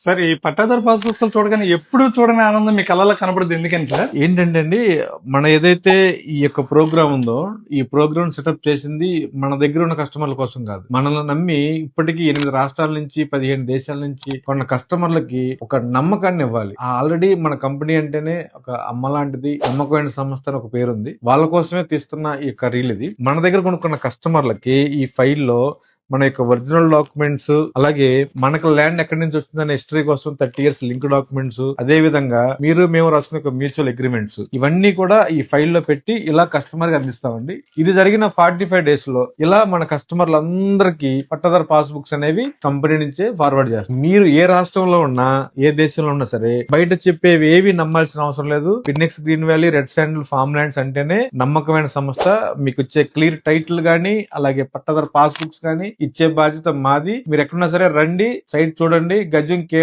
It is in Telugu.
సార్ ఈ పట్టాదారు పాస్ పుస్తకాలు చూడగానే ఎప్పుడు చూడని ఆనందం మీ కళ్ళలో కనబడుతుంది, ఎందుకని సార్? ఏంటంటే అండి, మన ఏదైతే ఈ యొక్క ప్రోగ్రామ్ ఉందో, ఈ ప్రోగ్రామ్ సెటప్ చేసింది మన దగ్గర ఉన్న కస్టమర్ల కోసం కాదు. మనల్ని నమ్మి ఇప్పటికీ 8 రాష్ట్రాల నుంచి 15 దేశాల నుంచి కొన్న కస్టమర్లకి ఒక నమ్మకాన్ని ఇవ్వాలి. ఆల్రెడీ మన కంపెనీ అంటేనే ఒక అమ్మ లాంటిది, నమ్మకమైన సంస్థ అని ఒక పేరుంది. వాళ్ళ కోసమే తీస్తున్న ఈ యొక్క రీల్ ఇది. మన దగ్గర కొనుక్కున్న కస్టమర్లకి ఈ ఫైల్లో మన యొక్క ఒరిజినల్ డాక్యుమెంట్స్, అలాగే మనకు ల్యాండ్ ఎక్కడి నుంచి వచ్చిందనే హిస్టరీ కోసం 30 years లింక్ డాక్యుమెంట్స్, అదే విధంగా మీరు మేము రాసుకునే మ్యూచువల్ అగ్రిమెంట్స్, ఇవన్నీ కూడా ఈ ఫైల్లో పెట్టి ఇలా కస్టమర్ కి అందిస్తామండి. ఇది జరిగిన 45 days లో ఇలా మన కస్టమర్లందరికీ పట్టాదారు పాస్ బుక్స్ అనేవి కంపెనీ నుంచే ఫార్వర్డ్ చేస్తారు. మీరు ఏ రాష్ట్రంలో ఉన్నా, ఏ దేశంలో ఉన్నా సరే, బయట చెప్పేవి ఏవి నమ్మాల్సిన అవసరం లేదు. Phoenix green valley red sandal farm lands అంటేనే నమ్మకమైన సంస్థ. మీకు ఇచ్చే క్లియర్ టైటిల్ గానీ, అలాగే పట్టాదారు పాస్ బుక్స్ గానీ ఇచ్చే బాధ్యత మాది. మీరు ఎక్కడున్నా సరే రండి, సైట్ చూడండి. గజం కేవలం